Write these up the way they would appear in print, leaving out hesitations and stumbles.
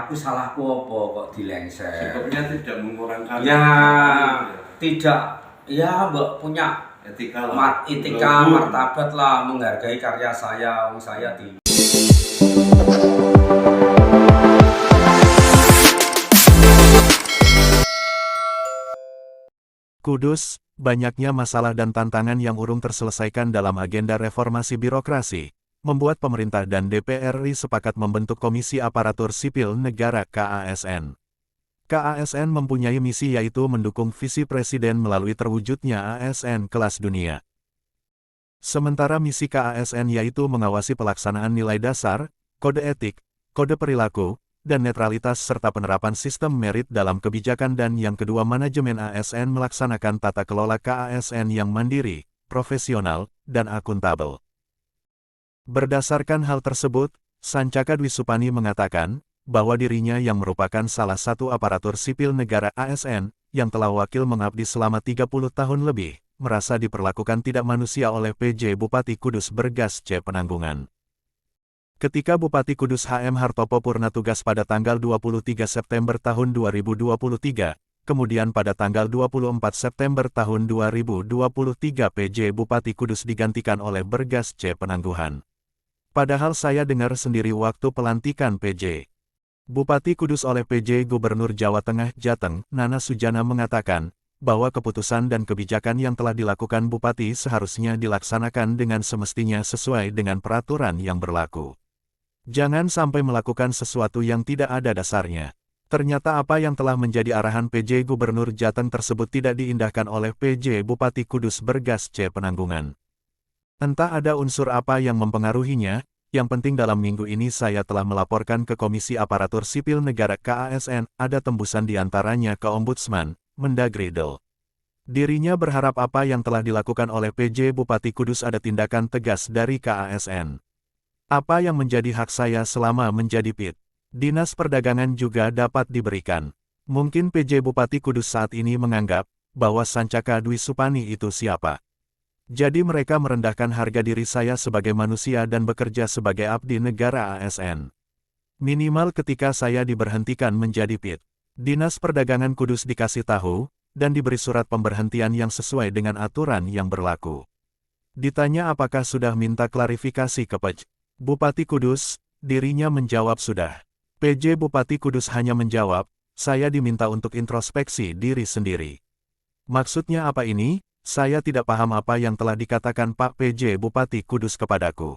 Aku salahku apa kok dilengser? Sikapnya tidak mengurangkan Ya, tidak. Ya, Mbak punya etika martabat lah, menghargai karya saya. Wong saya di Kudus, banyaknya masalah dan tantangan yang urung terselesaikan dalam agenda reformasi birokrasi, membuat pemerintah dan DPR RI sepakat membentuk Komisi Aparatur Sipil Negara (KASN). KASN mempunyai misi yaitu mendukung visi Presiden melalui terwujudnya ASN kelas dunia. Sementara misi KASN yaitu mengawasi pelaksanaan nilai dasar, kode etik, kode perilaku, dan netralitas serta penerapan sistem merit dalam kebijakan, dan yang kedua manajemen ASN melaksanakan tata kelola KASN yang mandiri, profesional, dan akuntabel. Berdasarkan hal tersebut, Sancaka Dwi Supani mengatakan bahwa dirinya yang merupakan salah satu aparatur sipil negara ASN yang telah wakil mengabdi selama 30 tahun lebih, merasa diperlakukan tidak manusia oleh PJ Bupati Kudus Bergas C. Penanggungan. Ketika Bupati Kudus HM Hartopo purna tugas pada tanggal 23 September tahun 2023, kemudian pada tanggal 24 September tahun 2023 PJ Bupati Kudus digantikan oleh Bergas C. Penangguhan. Padahal saya dengar sendiri waktu pelantikan PJ Bupati Kudus oleh PJ Gubernur Jawa Tengah Jateng, Nana Sujana mengatakan bahwa keputusan dan kebijakan yang telah dilakukan Bupati seharusnya dilaksanakan dengan semestinya sesuai dengan peraturan yang berlaku. Jangan sampai melakukan sesuatu yang tidak ada dasarnya. Ternyata apa yang telah menjadi arahan PJ Gubernur Jateng tersebut tidak diindahkan oleh PJ Bupati Kudus Bergas C. Penanggungan. Entah ada unsur apa yang mempengaruhinya, yang penting dalam minggu ini saya telah melaporkan ke Komisi Aparatur Sipil Negara KASN, ada tembusan diantaranya ke Ombudsman, Mendagri Del. Dirinya berharap apa yang telah dilakukan oleh PJ Bupati Kudus ada tindakan tegas dari KASN. Apa yang menjadi hak saya selama menjadi PIT Dinas Perdagangan juga dapat diberikan. Mungkin PJ Bupati Kudus saat ini menganggap bahwa Sancaka Dwi Supani itu siapa. Jadi mereka merendahkan harga diri saya sebagai manusia dan bekerja sebagai abdi negara ASN. Minimal ketika saya diberhentikan menjadi PIT Dinas Perdagangan Kudus dikasih tahu, dan diberi surat pemberhentian yang sesuai dengan aturan yang berlaku. Ditanya apakah sudah minta klarifikasi ke PJ Bupati Kudus, dirinya menjawab sudah. PJ Bupati Kudus hanya menjawab, saya diminta untuk introspeksi diri sendiri. Maksudnya apa ini? Saya tidak paham apa yang telah dikatakan Pak PJ Bupati Kudus kepadaku.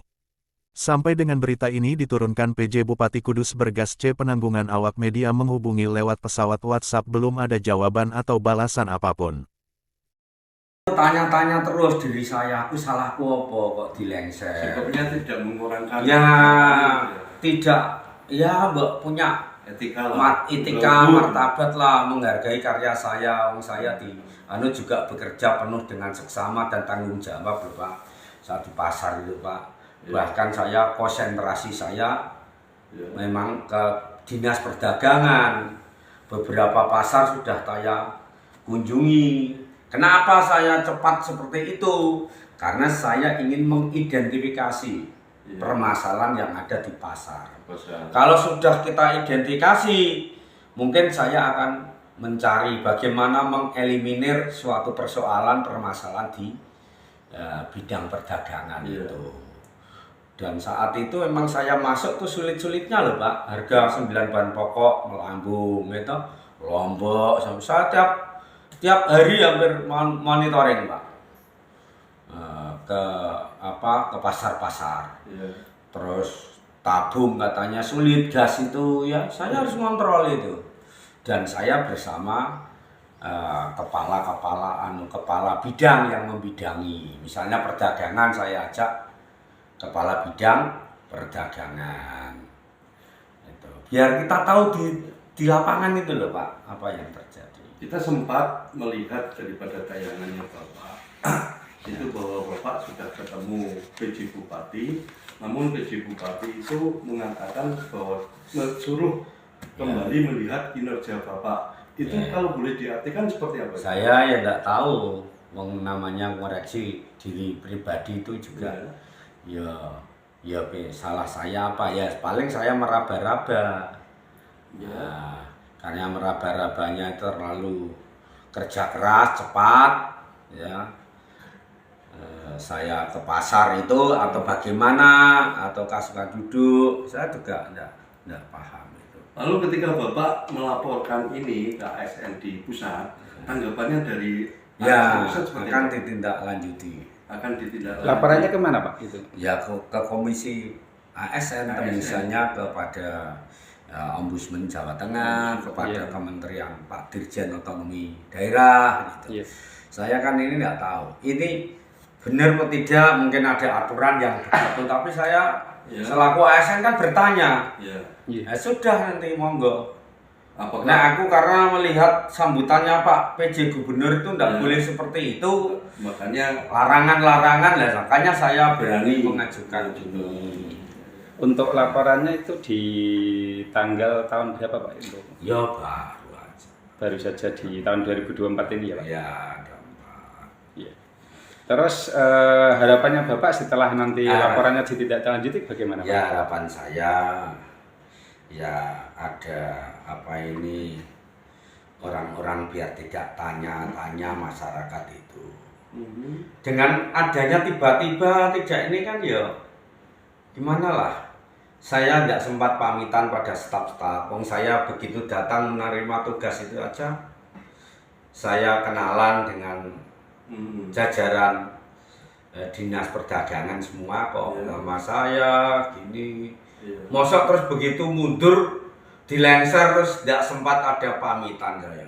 Sampai dengan berita ini diturunkan PJ Bupati Kudus Bergas C. Penanggungan, awak media menghubungi lewat pesawat WhatsApp belum ada jawaban atau balasan apapun. tanya-tanya terus diri saya, aku salahku apa kok dilengser? Sikapnya tidak mengurangkan. Ya, tidak. Ya, Mbak punya etika martabat lah, menghargai karya saya. Wong saya di juga bekerja penuh dengan seksama dan tanggung jawab loh Pak. Saat di pasar itu Pak. Bahkan saya konsentrasi saya memang ke Dinas Perdagangan. Beberapa pasar sudah saya kunjungi. Kenapa saya cepat seperti itu? Karena saya ingin mengidentifikasi permasalahan yang ada di pasar. Kalau sudah kita identifikasi, mungkin saya akan mencari bagaimana mengeliminir suatu permasalahan di bidang perdagangan itu. Dan saat itu memang saya masuk tuh sulit-sulitnya loh Pak. Harga 9 bahan pokok melambung gitu, Lombok. Saya tiap hari hampir monitoring Pak. Ke pasar-pasar. Terus tabung katanya sulit, gas itu ya saya harus kontrol itu. Dan saya bersama kepala bidang yang membidangi. Misalnya perdagangan, saya ajak kepala bidang perdagangan. Itu. Biar kita tahu di lapangan itu loh Pak, apa yang terjadi. Kita sempat melihat daripada tayangannya Bapak, itu bahwa Bapak sudah ketemu PJ Bupati, namun PJ Bupati itu mengatakan bahwa suruh kembali melihat kinerja Bapak. Itu kalau boleh diartikan seperti apa? Saya ya nggak tahu, namanya koreksi diri pribadi itu juga ya salah saya apa ya, paling saya meraba-raba Ya. Nah, karena meraba-rabanya itu terlalu kerja keras, cepat, ya. Saya ke pasar itu atau bagaimana, ataukah suka duduk, saya juga enggak paham itu. Lalu ketika Bapak melaporkan ini ke ASN di pusat, tanggapannya dari Ya, pusat seperti akan apa? ditindaklanjuti. Akan ditindaklanjuti. Laporannya kemana Pak itu? Ya ke komisi ASN, misalnya kepada Ombudsman Jawa Tengah, kepada Kementerian Pak Dirjen Otonomi Daerah gitu. Iya. Saya kan ini nggak tahu ini benar atau tidak, mungkin ada aturan yang begitu, tapi saya selaku ASN kan bertanya. Ya. Ya sudah, nanti monggo. Apakah Nah, aku karena melihat sambutannya Pak PJ Gubernur itu tidak boleh seperti itu, makanya larangan-larangan lah, makanya saya berani mengajukan dulu. Untuk laporannya itu di tanggal tahun berapa Pak itu? Ya baru aja. Baru saja di tahun 2024 ini ya Pak? Ya gampang. Iya. Terus harapannya Bapak setelah nanti laporannya ditindaklanjuti bagaimana Pak? Ya harapan saya ya ada apa ini, orang-orang biar tidak tanya-tanya masyarakat itu. Dengan adanya tiba-tiba tidak ini kan ya gimana lah. Saya tidak sempat pamitan pada staf-staf. Saya begitu datang menerima tugas itu aja, saya kenalan dengan jajaran dinas perdagangan semua kok. Nama saya gini. Mosok terus begitu mundur dilengser terus tidak sempat ada pamitan saya.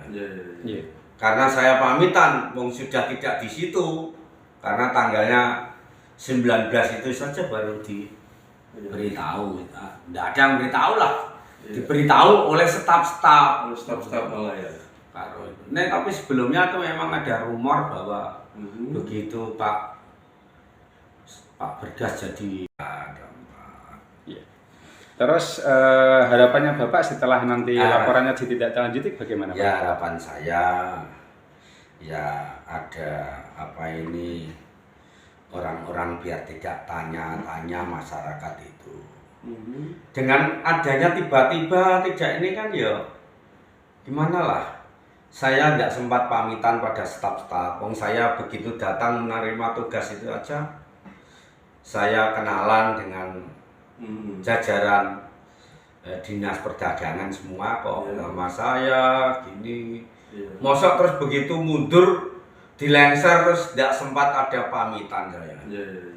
Iya. Karena saya pamitan, sudah tidak di situ. Karena tanggalnya 19 itu saja baru diberitahu. Tidak ada yang beritahu lah. Diberitahu oleh staf-staf. staf-staf malah ya. Nah, tapi sebelumnya itu memang ada rumor bahwa begitu Pak Bergas jadi Iya. Terus harapannya Bapak setelah nanti laporannya ditindaklanjuti bagaimana Pak? Ya harapan saya ya ada apa ini, orang-orang biar tidak tanya-tanya masyarakat itu. Dengan adanya tiba-tiba tidak ini kan ya gimana lah. Saya tidak sempat pamitan pada staf-staf. Saya begitu datang menerima tugas itu aja, saya kenalan dengan jajaran dinas perdagangan semua kok. Nama saya gini. Mosok terus begitu mundur dilengser terus tidak sempat ada pamitan saya.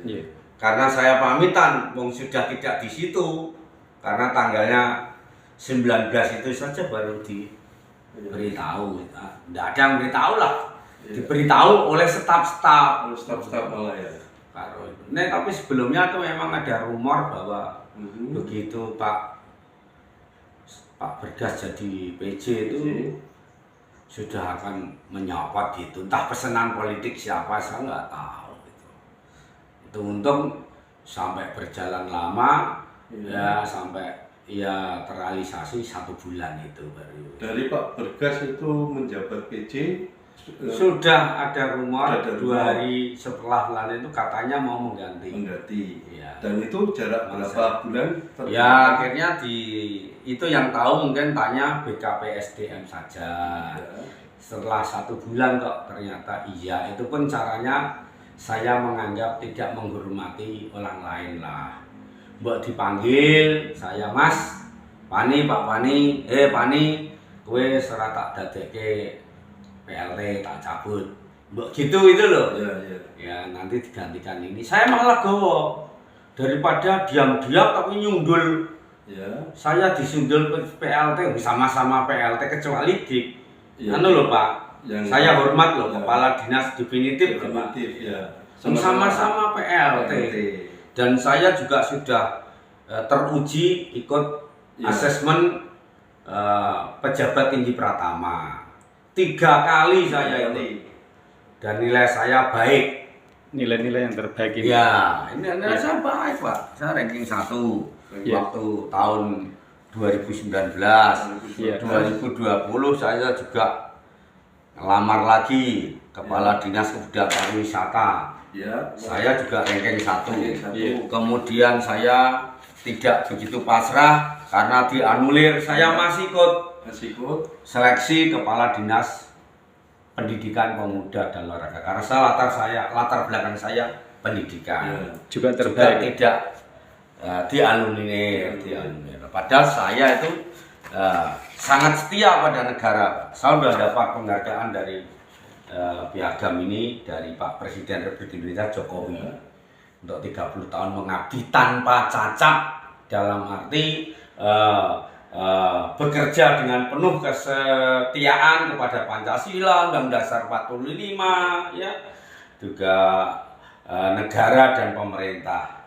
Iya. Karena saya pamitan, sudah tidak di situ. Karena tanggalnya 19 itu saja baru diberitahu. Tidak ada yang beritahu lah. Diberitahu oleh staf-staf. Staf-staf malah ya. Nah, tapi sebelumnya itu memang ada rumor bahwa begitu Pak Bergas jadi PJ itu sudah akan menyopot gitu. Entah pesanan politik siapa, saya nggak tahu gitu. Itu untung sampai berjalan lama, ya sampai ya terrealisasi 1 bulan itu baru. Dari Pak Bergas itu menjabat PJ sudah ada rumor ada 2 hari setelah bulan itu katanya mau mengganti. Ya. Dan itu jarak berapa bulan? Ya akhirnya itu yang tahu mungkin tanya BKPSDM saja. Setelah 1 bulan kok ternyata iya. Itu pun caranya saya menganggap tidak menghormati orang lain lah. Mbok dipanggil saya, Mas Pani, Pak Pani, Pani, kowe ora tak dadekke PLT tak cabut. Mbok gitu itu loh. Ya nanti digantikan ini. Saya malah gowo. Daripada diam-diam tapi nyundul. Saya disundul PLT sama-sama PLT kecuali di loh Pak. Saya hormat loh kepala dinas definitif ya. Sama-sama PLT. Dan saya juga sudah teruji ikut asesmen pejabat tinggi Pratama. 3 kali saya ini, dan nilai saya baik. Nilai-nilai yang terbaik ini. Ya, ini nilai saya baik Pak. Saya ranking 1 waktu tahun 2019. 2020 saya juga ngelamar lagi kepala dinas kebudayaan pariwisata. Saya juga ranking 1. Kemudian saya tidak begitu pasrah karena dianulir. Saya masih ikut seleksi kepala dinas pendidikan pemuda dan olahraga karena latar belakang saya pendidikan. Juga juga terbaik. tidak dianulir. Padahal saya itu sangat setia pada negara. Saya sudah dapat penghargaan dari piagam ini dari Pak Presiden Republik Indonesia Jokowi untuk 30 tahun mengabdi tanpa cacat, dalam arti bekerja dengan penuh kesetiaan kepada Pancasila, Undang-Undang Dasar 45, ya, juga negara dan pemerintah,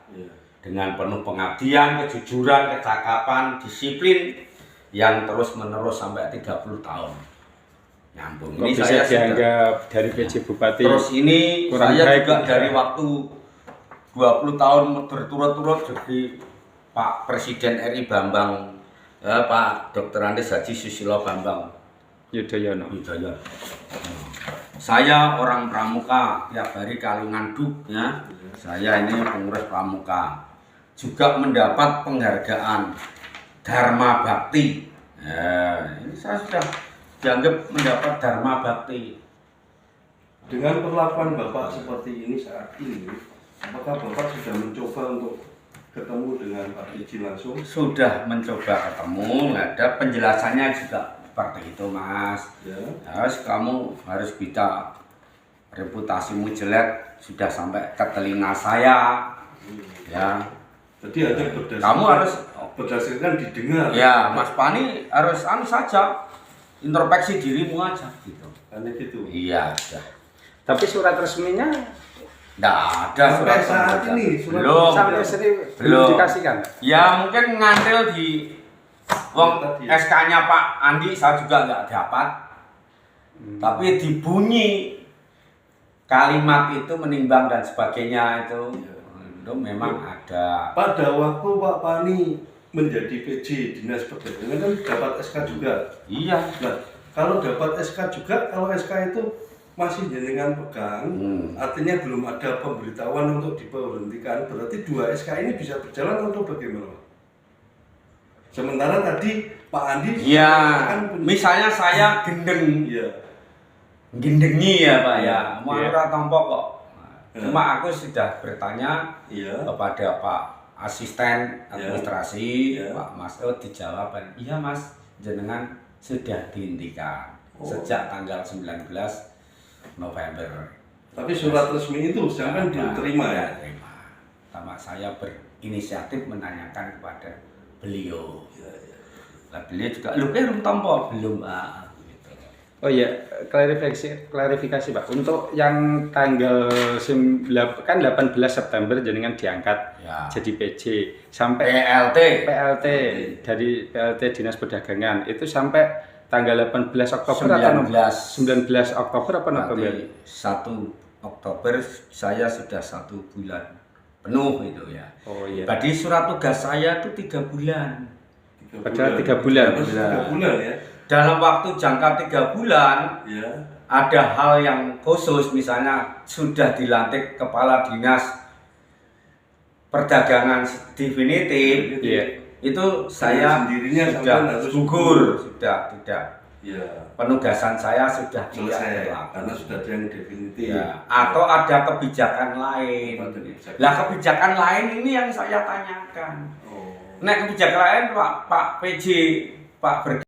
dengan penuh pengabdian, kejujuran, kecakapan, disiplin yang terus menerus sampai 30 tahun. Nyambung. Kok ini bisa saya dianggap dari PJ Bupati. Terus ini kurang saya baik, juga dari waktu 20 tahun berturut-turut jadi Pak Presiden RI Bambang, Pak Dr. Andes Haji Susilo Bambang Yudhoyono. Saya orang Pramuka, tiap hari kalungan duk, ya. Saya ini pengurus Pramuka. Juga mendapat penghargaan Dharma Bakti. Ini saya sudah dianggap mendapat Dharma Bakti. Dengan perlakuan Bapak seperti ini saat ini, apakah Bapak sudah mencoba untuk ketemu dengan Pak PJ langsung? Sudah mencoba ketemu, ada penjelasannya juga seperti itu, Mas. Ya. Harus kamu harus bisa, reputasimu jelek sudah sampai ke telinga saya. Ya. Jadi hanya Kamu harus berdasarkan didengar. Ya, Mas Pani harus saja introspeksi dirimu aja gitu. Karena gitu. Iya, sudah. Tapi surat resminya Nggak ada surat saat pemberitahuan. ini surat Belum. sampai sering Belum. dikasihkan. Ya mungkin ngantil di Tadi. SK-nya Pak Andi saya juga nggak dapat. Tapi dibunyi kalimat itu menimbang dan sebagainya itu memang ada. Pada waktu Pak Pani menjadi PJ Dinas Perdagangan kan dapat SK juga. Iya. Nah, kalau dapat SK juga, kalau SK itu masih jenengan pegang, artinya belum ada pemberitahuan untuk diberhentikan, berarti 2 SK ini bisa berjalan atau bagaimana? Sementara tadi Pak Andi Iya, misalnya saya gendeng, Iya. gendengi ya Pak ya, mau Iya. ora tampa kok. Ya. Cuma aku sudah bertanya Iya. kepada Pak Asisten Administrasi, Iya. Pak Mas, dijawab, iya Mas, jenengan sudah dihentikan sejak tanggal 19 November. Tapi surat resmi itu jangan belum terima ya? Terima. Sama saya berinisiatif menanyakan kepada beliau. Lah beliau juga, lu belum tampa belum gitu. Oh iya, klarifikasi Pak. Untuk yang tanggal 18 September jenengan diangkat Ya. jadi PJ sampai PLT dari PLT Dinas Perdagangan itu sampai tanggal 18 Oktober 19 Oktober apa November? 1 Oktober saya sudah 1 bulan penuh itu ya. Oh iya. Tadi surat tugas saya itu 3 bulan. Padahal 3 bulan. 3 bulan ya? Dalam waktu jangka 3 bulan, Ya. ada hal yang khusus, misalnya sudah dilantik kepala dinas perdagangan definitif, Iya. itu saya sendirinya sudah sampai harus gugur, sudah tidak. Ya. Penugasan saya sudah Selesai tidak karena sudah ada yang definitif. ya. Atau ada kebijakan lain. Ada kebijakan. Lah kebijakan lain ini yang saya tanyakan. Oh. Nah kebijakan lain Pak PJ Pak